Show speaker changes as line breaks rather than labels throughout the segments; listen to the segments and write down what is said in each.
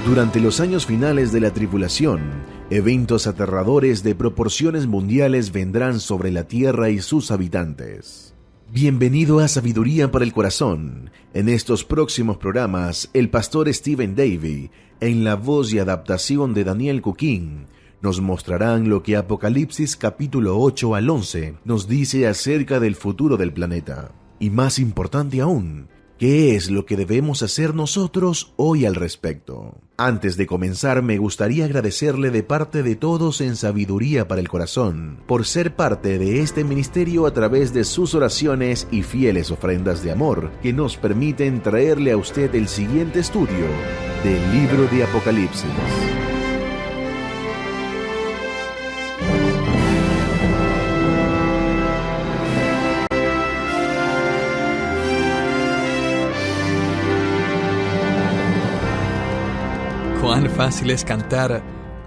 Durante los años finales de la tribulación, eventos aterradores de proporciones mundiales vendrán sobre la tierra y sus habitantes. Bienvenido a Sabiduría para el Corazón. En estos próximos programas, el pastor Stephen Davey, en la voz y adaptación de Daniel Cuquín, nos mostrarán lo que Apocalipsis capítulo 8 al 11 nos dice acerca del futuro del planeta. Y más importante aún, ¿qué es lo que debemos hacer nosotros hoy al respecto? Antes de comenzar, me gustaría agradecerle de parte de todos en Sabiduría para el Corazón por ser parte de este ministerio a través de sus oraciones y fieles ofrendas de amor que nos permiten traerle a usted el siguiente estudio del libro de Apocalipsis.
Cuán fácil es cantar,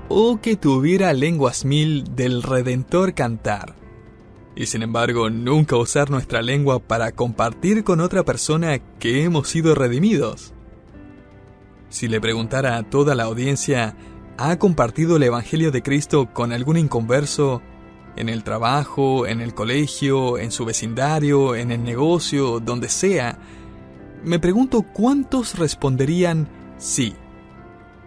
oh que tuviera lenguas mil del Redentor cantar. Y sin embargo, nunca usar nuestra lengua para compartir con otra persona que hemos sido redimidos. Si le preguntara a toda la audiencia, ¿ha compartido el Evangelio de Cristo con algún inconverso? En el trabajo, en el colegio, en su vecindario, en el negocio, donde sea. Me pregunto cuántos responderían sí.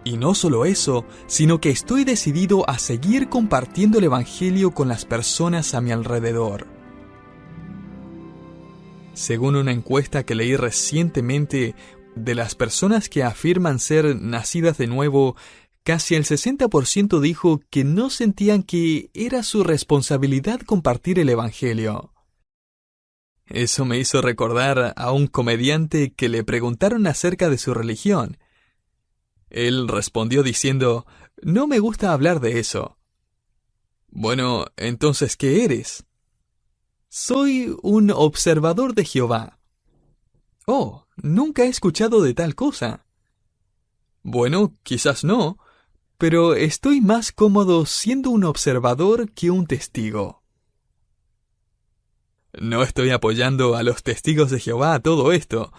Y no solo eso, sino que estoy decidido a seguir compartiendo el Evangelio con las personas a mi alrededor. Según una encuesta que leí recientemente, de las personas que afirman ser nacidas de nuevo, casi el 60% dijo que no sentían que era su responsabilidad compartir el Evangelio. Eso me hizo recordar a un comediante que le preguntaron acerca de su religión. Él respondió diciendo, no me gusta hablar de eso. Bueno, entonces, ¿qué eres? Soy un observador de Jehová. Oh, nunca he escuchado de tal cosa. Bueno, quizás no, pero estoy más cómodo siendo un observador que un testigo. No estoy apoyando a los testigos de Jehová a todo esto,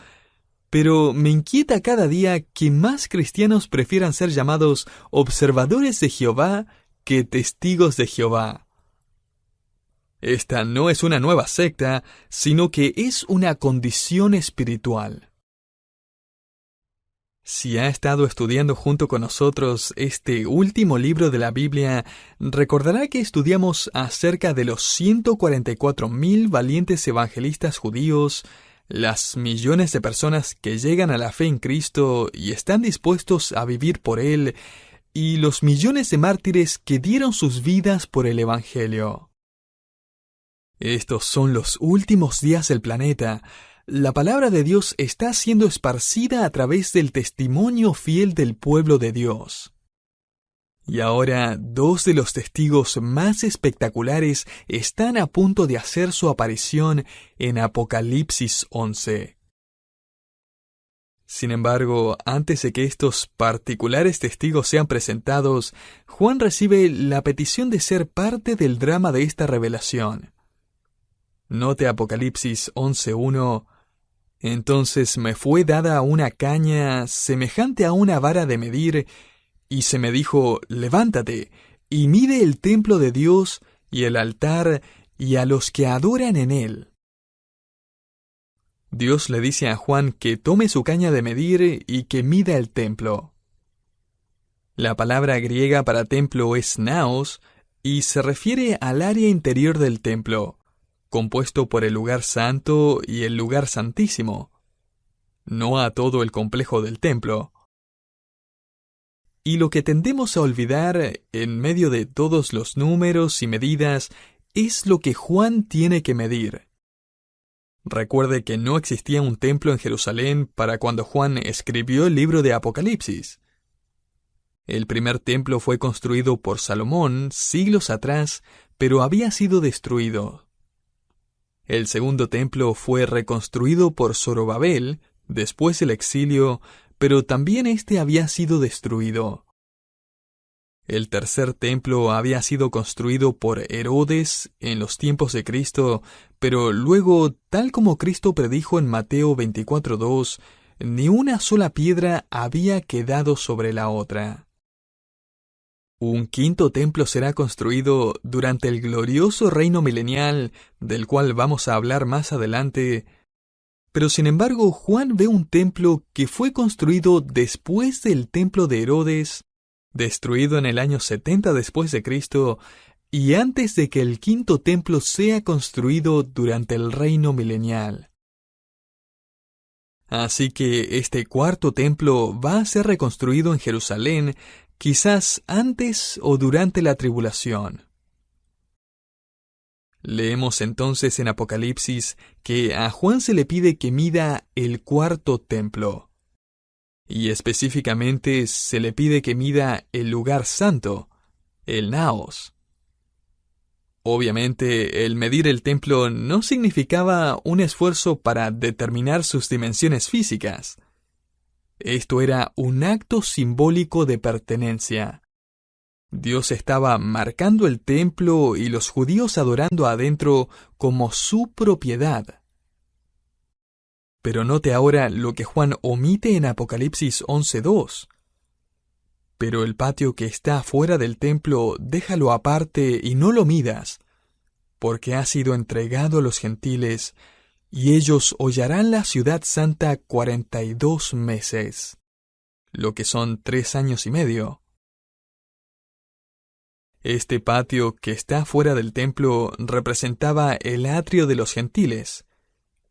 pero me inquieta cada día que más cristianos prefieran ser llamados observadores de Jehová que testigos de Jehová. Esta no es una nueva secta, sino que es una condición espiritual. Si ha estado estudiando junto con nosotros este último libro de la Biblia, recordará que estudiamos acerca de los 144,000 valientes evangelistas judíos, las millones de personas que llegan a la fe en Cristo y están dispuestos a vivir por Él, y los millones de mártires que dieron sus vidas por el Evangelio. Estos son los últimos días del planeta. La palabra de Dios está siendo esparcida a través del testimonio fiel del pueblo de Dios. Y ahora, dos de los testigos más espectaculares están a punto de hacer su aparición en Apocalipsis 11. Sin embargo, antes de que estos particulares testigos sean presentados, Juan recibe la petición de ser parte del drama de esta revelación. Note Apocalipsis 11:1. Entonces me fue dada una caña semejante a una vara de medir, y se me dijo, levántate, y mide el templo de Dios, y el altar, y a los que adoran en él. Dios le dice a Juan que tome su caña de medir y que mida el templo. La palabra griega para templo es naos, y se refiere al área interior del templo, compuesto por el lugar santo y el lugar santísimo, no a todo el complejo del templo. Y lo que tendemos a olvidar, en medio de todos los números y medidas, es lo que Juan tiene que medir. Recuerde que no existía un templo en Jerusalén para cuando Juan escribió el libro de Apocalipsis. El primer templo fue construido por Salomón siglos atrás, pero había sido destruido. El segundo templo fue reconstruido por Zorobabel, después del exilio, pero también este había sido destruido. El tercer templo había sido construido por Herodes en los tiempos de Cristo, pero luego, tal como Cristo predijo en Mateo 24:2, ni una sola piedra había quedado sobre la otra. Un quinto templo será construido durante el glorioso reino milenial, del cual vamos a hablar más adelante, pero sin embargo Juan ve un templo que fue construido después del templo de Herodes, destruido en el año 70 después de Cristo, y antes de que el quinto templo sea construido durante el reino milenial. Así que este cuarto templo va a ser reconstruido en Jerusalén, quizás antes o durante la tribulación. Leemos entonces en Apocalipsis que a Juan se le pide que mida el cuarto templo. Y específicamente se le pide que mida el lugar santo, el Naos. Obviamente, el medir el templo no significaba un esfuerzo para determinar sus dimensiones físicas. Esto era un acto simbólico de pertenencia. Dios estaba marcando el templo y los judíos adorando adentro como su propiedad. Pero note ahora lo que Juan omite en Apocalipsis 11:2. Pero el patio que está fuera del templo, déjalo aparte y no lo midas, porque ha sido entregado a los gentiles, y ellos hollarán la ciudad santa 42 meses, lo que son 3 años y medio. Este patio que está fuera del templo representaba el atrio de los gentiles,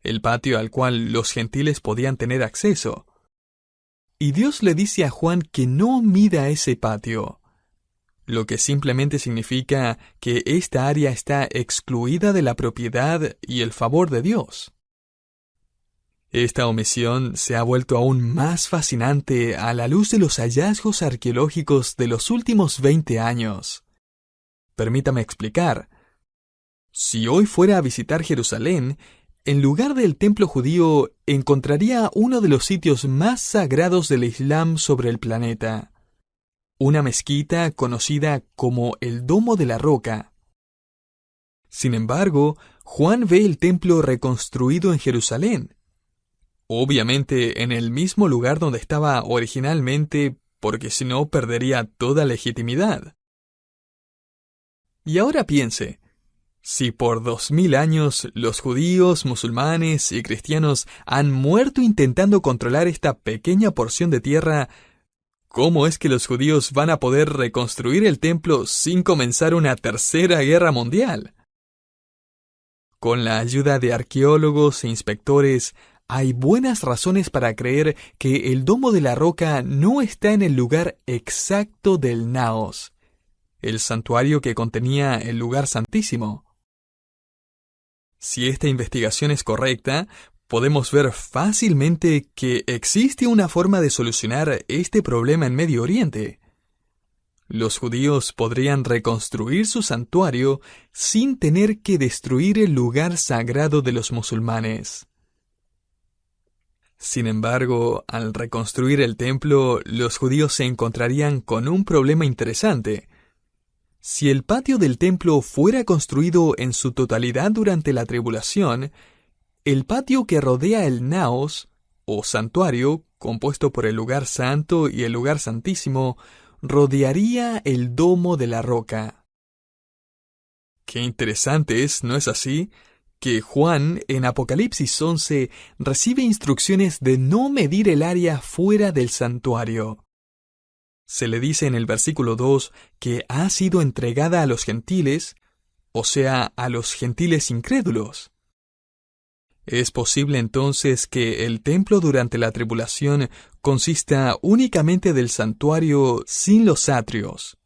el patio al cual los gentiles podían tener acceso. Y Dios le dice a Juan que no mida ese patio, lo que simplemente significa que esta área está excluida de la propiedad y el favor de Dios. Esta omisión se ha vuelto aún más fascinante a la luz de los hallazgos arqueológicos de los últimos 20 años. Permítame explicar. Si hoy fuera a visitar Jerusalén, en lugar del templo judío, encontraría uno de los sitios más sagrados del Islam sobre el planeta. Una mezquita conocida como el Domo de la Roca. Sin embargo, Juan ve el templo reconstruido en Jerusalén. Obviamente en el mismo lugar donde estaba originalmente, porque si no perdería toda legitimidad. Y ahora piense. Si por 2000 años los judíos, musulmanes y cristianos han muerto intentando controlar esta pequeña porción de tierra, ¿cómo es que los judíos van a poder reconstruir el templo sin comenzar una tercera guerra mundial? Con la ayuda de arqueólogos e inspectores, hay buenas razones para creer que el Domo de la Roca no está en el lugar exacto del Naos, el santuario que contenía el lugar santísimo. Si esta investigación es correcta, podemos ver fácilmente que existe una forma de solucionar este problema en Medio Oriente. Los judíos podrían reconstruir su santuario sin tener que destruir el lugar sagrado de los musulmanes. Sin embargo, al reconstruir el templo, los judíos se encontrarían con un problema interesante. Si el patio del templo fuera construido en su totalidad durante la tribulación, el patio que rodea el Naos, o santuario, compuesto por el lugar santo y el lugar santísimo, rodearía el Domo de la Roca. Qué interesante es, ¿no es así?, que Juan, en Apocalipsis 11, recibe instrucciones de no medir el área fuera del santuario. Se le dice en el versículo 2 que ha sido entregada a los gentiles, o sea, a los gentiles incrédulos. ¿Es posible entonces que el templo durante la tribulación consista únicamente del santuario sin los atrios?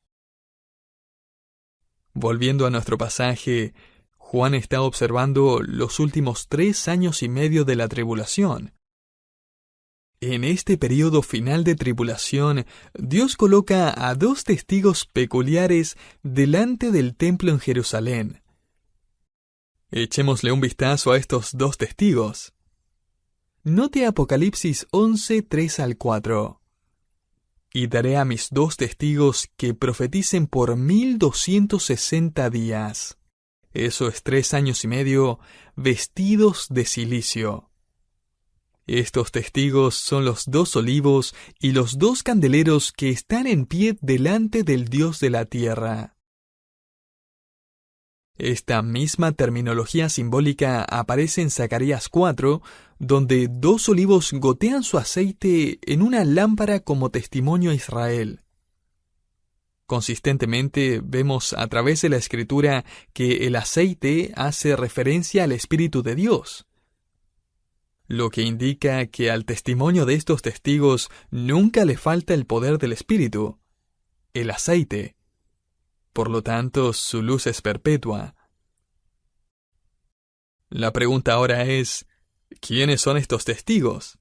Volviendo a nuestro pasaje, Juan está observando los últimos 3 años y medio de la tribulación. En este periodo final de tribulación, Dios coloca a 2 testigos peculiares delante del templo en Jerusalén. Echémosle un vistazo a estos 2 testigos. Note Apocalipsis 11, 3 al 4. Y daré a mis 2 testigos que profeticen por 1260 días. Eso es 3 años y medio, vestidos de cilicio. Estos testigos son los 2 olivos y los 2 candeleros que están en pie delante del Dios de la tierra. Esta misma terminología simbólica aparece en Zacarías 4, donde 2 olivos gotean su aceite en una lámpara como testimonio a Israel. Consistentemente vemos a través de la Escritura que el aceite hace referencia al Espíritu de Dios, lo que indica que al testimonio de estos testigos nunca le falta el poder del Espíritu, el aceite. Por lo tanto, su luz es perpetua. La pregunta ahora es, ¿quiénes son estos testigos?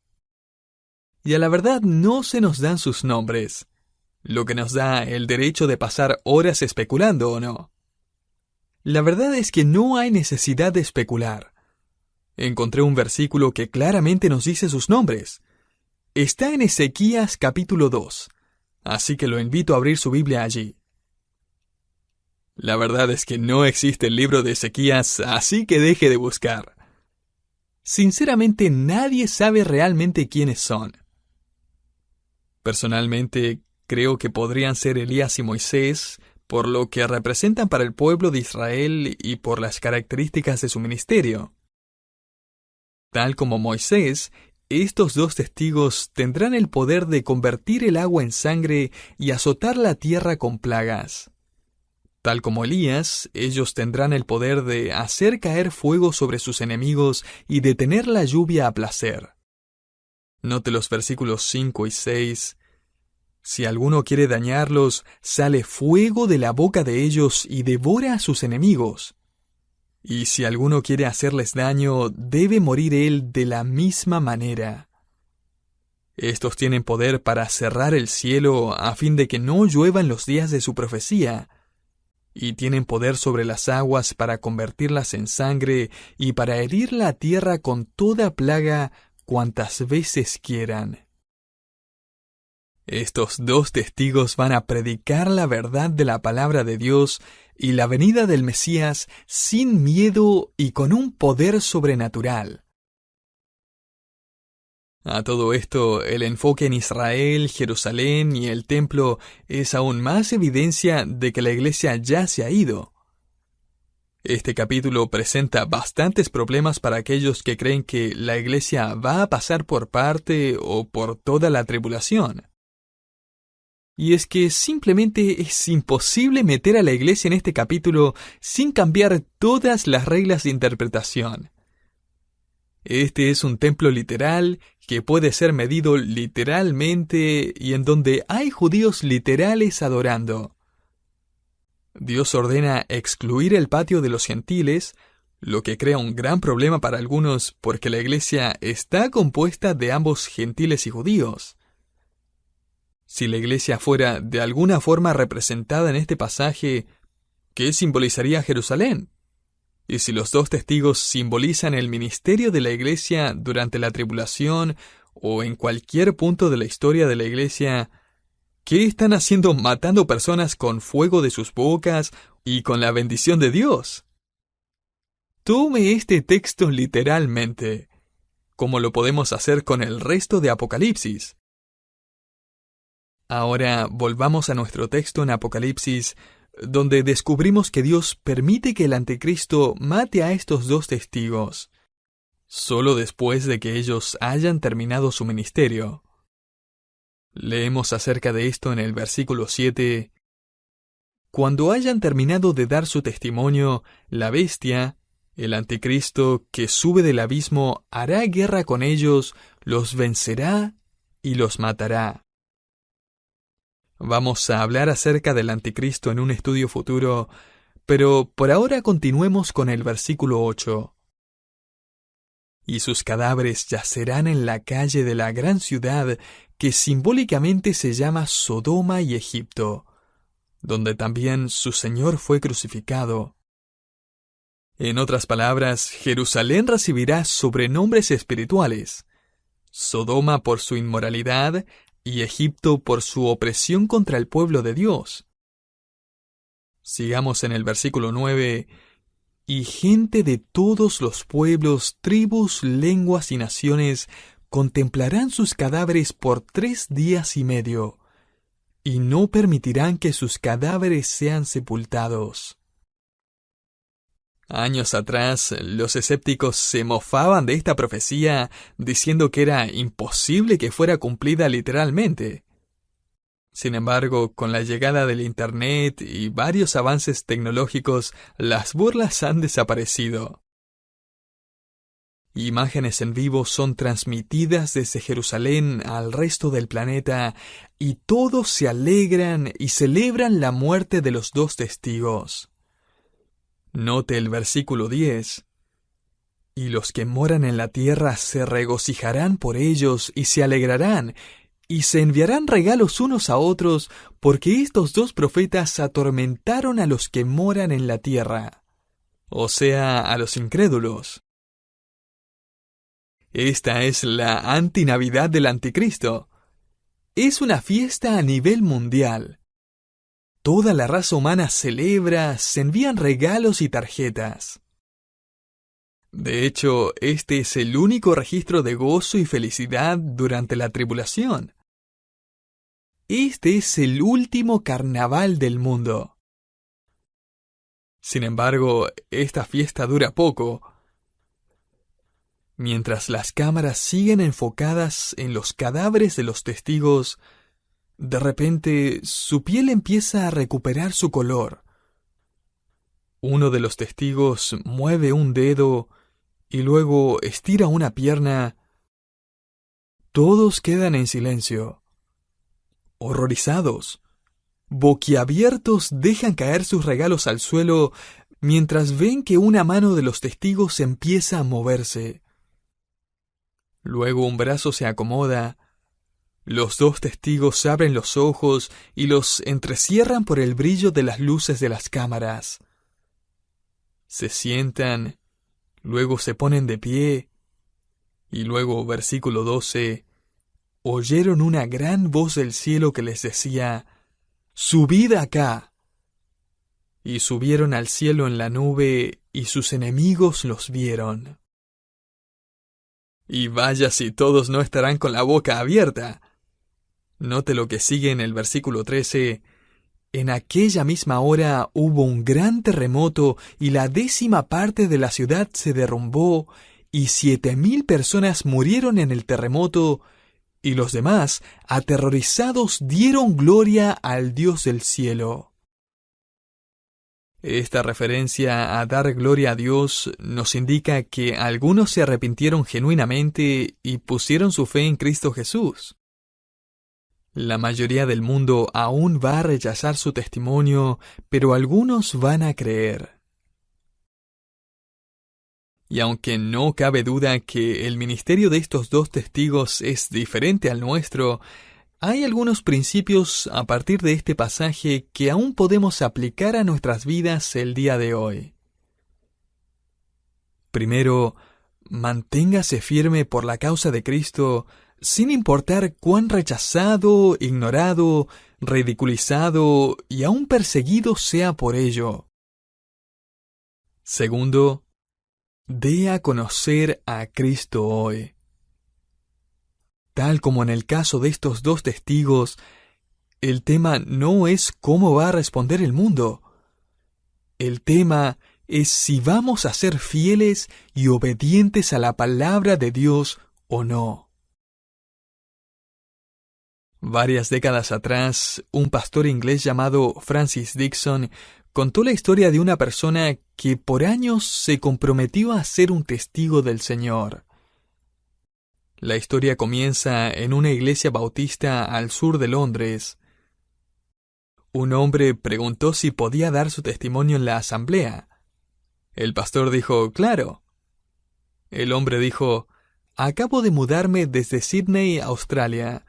Y a la verdad no se nos dan sus nombres, lo que nos da el derecho de pasar horas especulando, ¿o no? La verdad es que no hay necesidad de especular. Encontré un versículo que claramente nos dice sus nombres. Está en Ezequías capítulo 2, así que lo invito a abrir su Biblia allí. La verdad es que no existe el libro de Ezequías, así que deje de buscar. Sinceramente, nadie sabe realmente quiénes son. Personalmente, creo que podrían ser Elías y Moisés, por lo que representan para el pueblo de Israel y por las características de su ministerio. Tal como Moisés, estos 2 testigos tendrán el poder de convertir el agua en sangre y azotar la tierra con plagas. Tal como Elías, ellos tendrán el poder de hacer caer fuego sobre sus enemigos y detener la lluvia a placer. Note los versículos 5 y 6. Si alguno quiere dañarlos, sale fuego de la boca de ellos y devora a sus enemigos. Y si alguno quiere hacerles daño, debe morir él de la misma manera. Estos tienen poder para cerrar el cielo a fin de que no llueva en los días de su profecía, y tienen poder sobre las aguas para convertirlas en sangre y para herir la tierra con toda plaga cuantas veces quieran. Estos 2 testigos van a predicar la verdad de la palabra de Dios y la venida del Mesías sin miedo y con un poder sobrenatural. A todo esto, el enfoque en Israel, Jerusalén y el templo es aún más evidencia de que la iglesia ya se ha ido. Este capítulo presenta bastantes problemas para aquellos que creen que la iglesia va a pasar por parte o por toda la tribulación. Y es que simplemente es imposible meter a la iglesia en este capítulo sin cambiar todas las reglas de interpretación. Este es un templo literal que puede ser medido literalmente y en donde hay judíos literales adorando. Dios ordena excluir el patio de los gentiles, lo que crea un gran problema para algunos porque la iglesia está compuesta de ambos gentiles y judíos. Si la iglesia fuera de alguna forma representada en este pasaje, ¿qué simbolizaría Jerusalén? Y si los 2 testigos simbolizan el ministerio de la iglesia durante la tribulación o en cualquier punto de la historia de la iglesia, ¿qué están haciendo matando personas con fuego de sus bocas y con la bendición de Dios? Tome este texto literalmente, como lo podemos hacer con el resto de Apocalipsis. Ahora volvamos a nuestro texto en Apocalipsis, donde descubrimos que Dios permite que el anticristo mate a estos 2 testigos, solo después de que ellos hayan terminado su ministerio. Leemos acerca de esto en el versículo 7. Cuando hayan terminado de dar su testimonio, la bestia, el anticristo que sube del abismo, hará guerra con ellos, los vencerá y los matará. Vamos a hablar acerca del anticristo en un estudio futuro, pero por ahora continuemos con el versículo 8. Y sus cadáveres yacerán en la calle de la gran ciudad que simbólicamente se llama Sodoma y Egipto, donde también su Señor fue crucificado. En otras palabras, Jerusalén recibirá sobrenombres espirituales: Sodoma por su inmoralidad y Egipto por su opresión contra el pueblo de Dios. Sigamos en el versículo 9. Y gente de todos los pueblos, tribus, lenguas y naciones contemplarán sus cadáveres por 3 días y medio, y no permitirán que sus cadáveres sean sepultados. Años atrás, los escépticos se mofaban de esta profecía, diciendo que era imposible que fuera cumplida literalmente. Sin embargo, con la llegada del Internet y varios avances tecnológicos, las burlas han desaparecido. Imágenes en vivo son transmitidas desde Jerusalén al resto del planeta y todos se alegran y celebran la muerte de los 2 testigos. Note el versículo 10. Y los que moran en la tierra se regocijarán por ellos y se alegrarán, y se enviarán regalos unos a otros, porque estos 2 profetas atormentaron a los que moran en la tierra, o sea, a los incrédulos. Esta es la antinavidad del anticristo. Es una fiesta a nivel mundial. Toda la raza humana celebra, se envían regalos y tarjetas. De hecho, este es el único registro de gozo y felicidad durante la tribulación. Este es el último carnaval del mundo. Sin embargo, esta fiesta dura poco. Mientras las cámaras siguen enfocadas en los cadáveres de los testigos, de repente su piel empieza a recuperar su color. Uno de los testigos mueve un dedo y luego estira una pierna. Todos quedan en silencio. Horrorizados, boquiabiertos, dejan caer sus regalos al suelo mientras ven que una mano de los testigos empieza a moverse. Luego un brazo se acomoda. Los 2 testigos abren los ojos y los entrecierran por el brillo de las luces de las cámaras. Se sientan, luego se ponen de pie, y luego, versículo 12, oyeron una gran voz del cielo que les decía: «Subid acá». Y subieron al cielo en la nube, y sus enemigos los vieron. Y vaya si todos no estarán con la boca abierta. Note lo que sigue en el versículo 13. En aquella misma hora hubo un gran terremoto y la 10ª parte de la ciudad se derrumbó y 7,000 personas murieron en el terremoto y los demás, aterrorizados, dieron gloria al Dios del cielo. Esta referencia a dar gloria a Dios nos indica que algunos se arrepintieron genuinamente y pusieron su fe en Cristo Jesús. La mayoría del mundo aún va a rechazar su testimonio, pero algunos van a creer. Y aunque no cabe duda que el ministerio de estos 2 testigos es diferente al nuestro, hay algunos principios a partir de este pasaje que aún podemos aplicar a nuestras vidas el día de hoy. Primero, manténgase firme por la causa de Cristo, sin importar cuán rechazado, ignorado, ridiculizado y aún perseguido sea por ello. Segundo, dé a conocer a Cristo hoy. Tal como en el caso de estos 2 testigos, el tema no es cómo va a responder el mundo. El tema es si vamos a ser fieles y obedientes a la palabra de Dios o no. Varias décadas atrás, un pastor inglés llamado Francis Dixon contó la historia de una persona que por años se comprometió a ser un testigo del Señor. La historia comienza en una iglesia bautista al sur de Londres. Un hombre preguntó si podía dar su testimonio en la asamblea. El pastor dijo, «Claro». El hombre dijo, «Acabo de mudarme desde Sydney, Australia.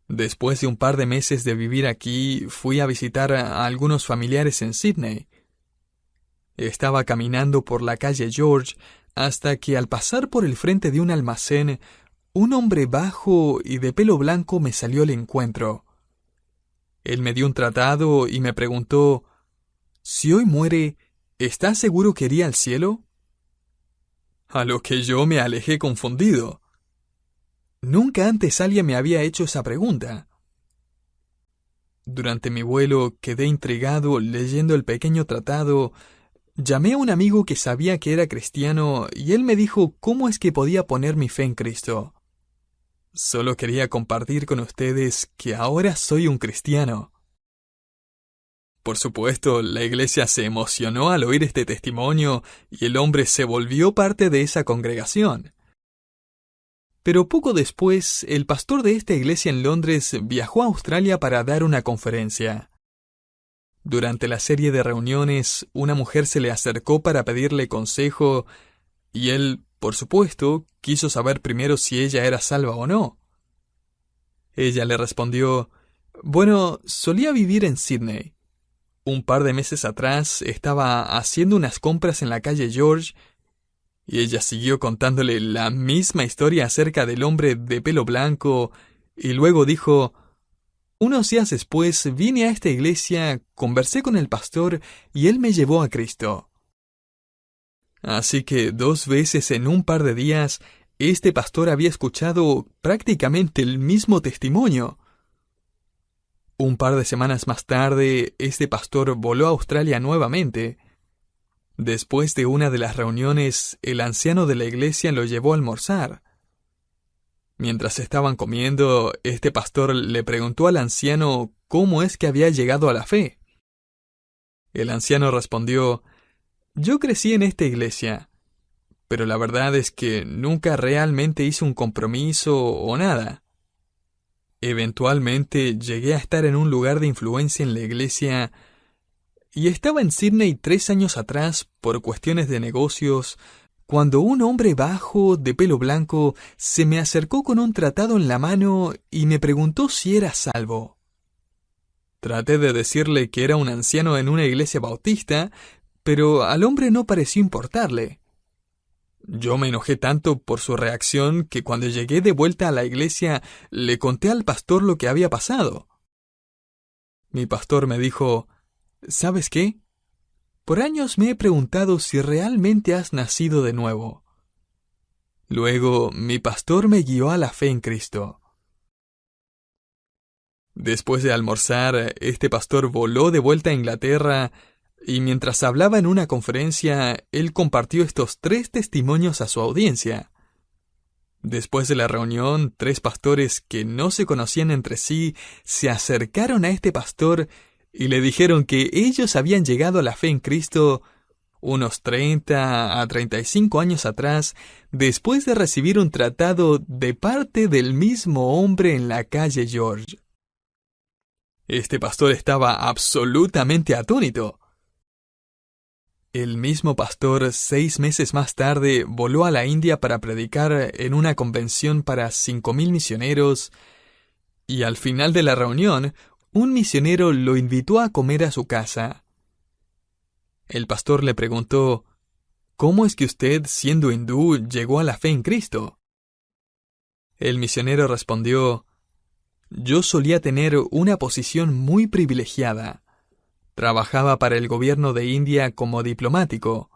Después de un par de meses de vivir aquí, fui a visitar a algunos familiares en Sydney. Estaba caminando por la calle George hasta que al pasar por el frente de un almacén, un hombre bajo y de pelo blanco me salió al encuentro. Él me dio un tratado y me preguntó, «Si hoy muere, ¿estás seguro que iría al cielo?». A lo que yo me alejé confundido. Nunca antes alguien me había hecho esa pregunta. Durante mi vuelo quedé intrigado leyendo el pequeño tratado. Llamé a un amigo que sabía que era cristiano y él me dijo cómo es que podía poner mi fe en Cristo. Solo quería compartir con ustedes que ahora soy un cristiano. Por supuesto, la iglesia se emocionó al oír este testimonio y el hombre se volvió parte de esa congregación. Pero poco después, el pastor de esta iglesia en Londres viajó a Australia para dar una conferencia. Durante la serie de reuniones, una mujer se le acercó para pedirle consejo y él, por supuesto, quiso saber primero si ella era salva o no. Ella le respondió: «Bueno, solía vivir en Sydney. Un par de meses atrás estaba haciendo unas compras en la calle George», y ella siguió contándole la misma historia acerca del hombre de pelo blanco, y luego dijo: «Unos días después vine a esta iglesia, conversé con el pastor y él me llevó a Cristo». Así que 2 veces en un par de días, este pastor había escuchado prácticamente el mismo testimonio. Un par de semanas más tarde, este pastor voló a Australia nuevamente. Después de una de las reuniones, el anciano de la iglesia lo llevó a almorzar. Mientras estaban comiendo, este pastor le preguntó al anciano cómo es que había llegado a la fe. El anciano respondió: «Yo crecí en esta iglesia, pero la verdad es que nunca realmente hice un compromiso o nada. Eventualmente llegué a estar en un lugar de influencia en la iglesia y estaba en Sydney 3 años atrás por cuestiones de negocios, cuando un hombre bajo, de pelo blanco, se me acercó con un tratado en la mano y me preguntó si era salvo. Traté de decirle que era un anciano en una iglesia bautista, pero al hombre no pareció importarle. Yo me enojé tanto por su reacción que cuando llegué de vuelta a la iglesia le conté al pastor lo que había pasado. Mi pastor me dijo: «¿Sabes qué? Por años me he preguntado si realmente has nacido de nuevo». Luego, mi pastor me guió a la fe en Cristo. Después de almorzar, este pastor voló de vuelta a Inglaterra y mientras hablaba en una conferencia, él compartió estos 3 testimonios a su audiencia. Después de la reunión, 3 pastores que no se conocían entre sí se acercaron a este pastor y le dijeron que ellos habían llegado a la fe en Cristo unos 30 a 35 años atrás, después de recibir un tratado de parte del mismo hombre en la calle George. Este pastor estaba absolutamente atónito. El mismo pastor 6 meses más tarde voló a la India para predicar en una convención para 5,000 misioneros y al final de la reunión, un misionero lo invitó a comer a su casa. El pastor le preguntó: «¿Cómo es que usted, siendo hindú, llegó a la fe en Cristo?». El misionero respondió: «Yo solía tener una posición muy privilegiada. Trabajaba para el gobierno de India como diplomático.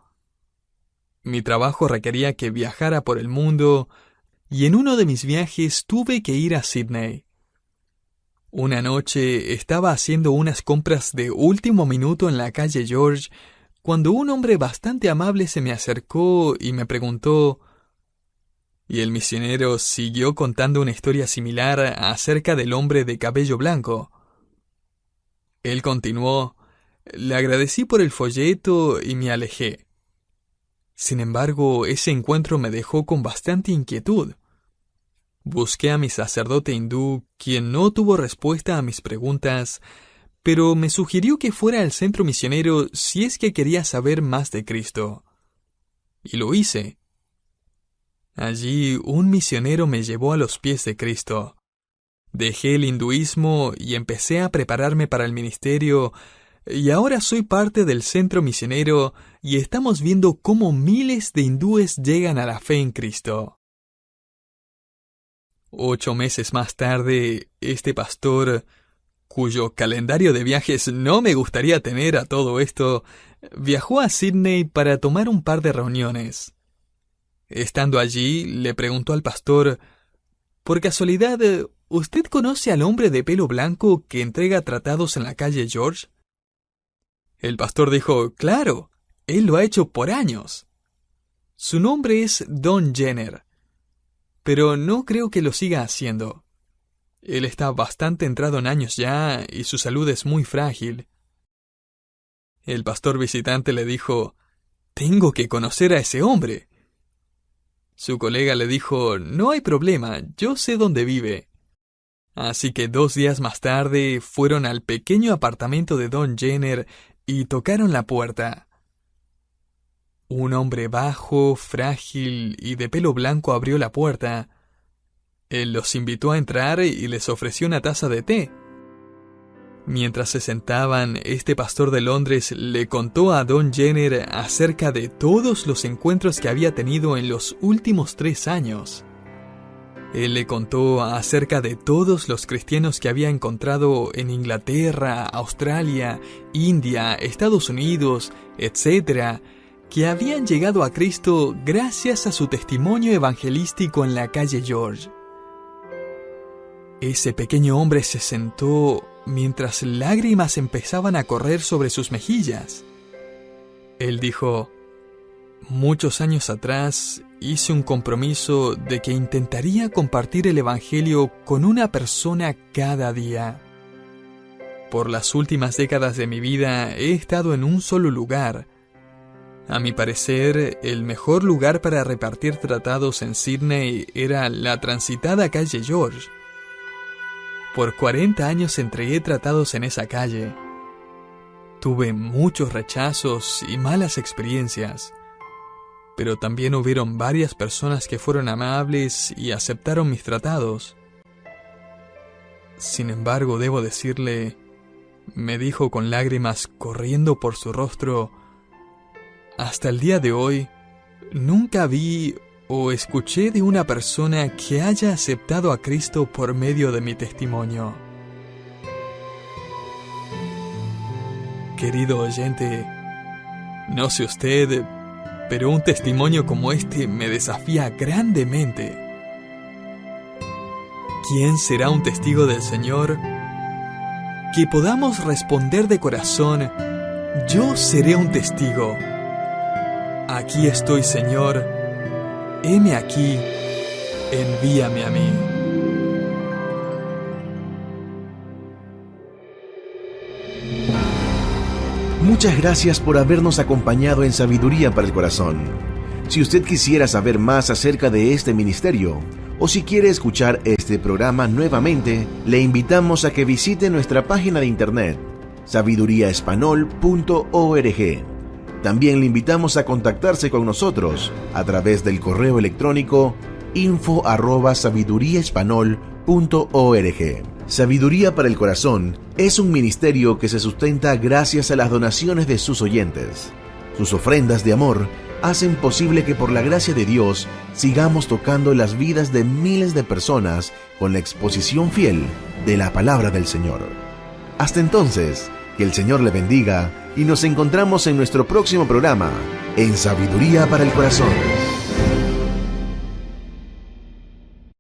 Mi trabajo requería que viajara por el mundo y en uno de mis viajes tuve que ir a Sydney. Una noche estaba haciendo unas compras de último minuto en la calle George cuando un hombre bastante amable se me acercó y me preguntó». Y el misionero siguió contando una historia similar acerca del hombre de cabello blanco. Él continuó: «Le agradecí por el folleto y me alejé. Sin embargo, ese encuentro me dejó con bastante inquietud. Busqué a mi sacerdote hindú, quien no tuvo respuesta a mis preguntas, pero me sugirió que fuera al centro misionero si es que quería saber más de Cristo. Y lo hice. Allí un misionero me llevó a los pies de Cristo. Dejé el hinduismo y empecé a prepararme para el ministerio, y ahora soy parte del centro misionero y estamos viendo cómo miles de hindúes llegan a la fe en Cristo». 8 meses más tarde, este pastor, cuyo calendario de viajes no me gustaría tener a todo esto, viajó a Sydney para tomar un par de reuniones. Estando allí, le preguntó al pastor: Por casualidad, ¿usted conoce al hombre de pelo blanco que entrega tratados en la calle George? El pastor dijo, claro, él lo ha hecho por años. Su nombre es Don Jenner, pero no creo que lo siga haciendo. Él está bastante entrado en años ya y su salud es muy frágil. El pastor visitante le dijo, tengo que conocer a ese hombre. Su colega le dijo, no hay problema, yo sé dónde vive. Así que 2 días más tarde fueron al pequeño apartamento de Don Jenner y tocaron la puerta. Un hombre bajo, frágil y de pelo blanco abrió la puerta. Él los invitó a entrar y les ofreció una taza de té. Mientras se sentaban, este pastor de Londres le contó a Don Jenner acerca de todos los encuentros que había tenido en los últimos 3 años. Él le contó acerca de todos los cristianos que había encontrado en Inglaterra, Australia, India, Estados Unidos, etc., que habían llegado a Cristo gracias a su testimonio evangelístico en la calle George. Ese pequeño hombre se sentó mientras lágrimas empezaban a correr sobre sus mejillas. Él dijo, muchos años atrás hice un compromiso de que intentaría compartir el Evangelio con una persona cada día. Por las últimas décadas de mi vida he estado en un solo lugar. A mi parecer, el mejor lugar para repartir tratados en Sydney era la transitada calle George. Por 40 años entregué tratados en esa calle. Tuve muchos rechazos y malas experiencias, pero también hubieron varias personas que fueron amables y aceptaron mis tratados. Sin embargo, debo decirle, me dijo con lágrimas corriendo por su rostro, hasta el día de hoy, nunca vi o escuché de una persona que haya aceptado a Cristo por medio de mi testimonio. Querido oyente, no sé usted, pero un testimonio como este me desafía grandemente. ¿Quién será un testigo del Señor? Que podamos responder de corazón, yo seré un testigo. Aquí estoy, Señor, heme aquí, envíame a mí.
Muchas gracias por habernos acompañado en Sabiduría para el Corazón. Si usted quisiera saber más acerca de este ministerio, o si quiere escuchar este programa nuevamente, le invitamos a que visite nuestra página de internet, sabiduriaespanol.org. También le invitamos a contactarse con nosotros a través del correo electrónico info@sabiduriaespanol.org. Sabiduría para el Corazón es un ministerio que se sustenta gracias a las donaciones de sus oyentes. Sus ofrendas de amor hacen posible que por la gracia de Dios sigamos tocando las vidas de miles de personas con la exposición fiel de la palabra del Señor. Hasta entonces, que el Señor le bendiga y nos encontramos en nuestro próximo programa, en Sabiduría para el Corazón.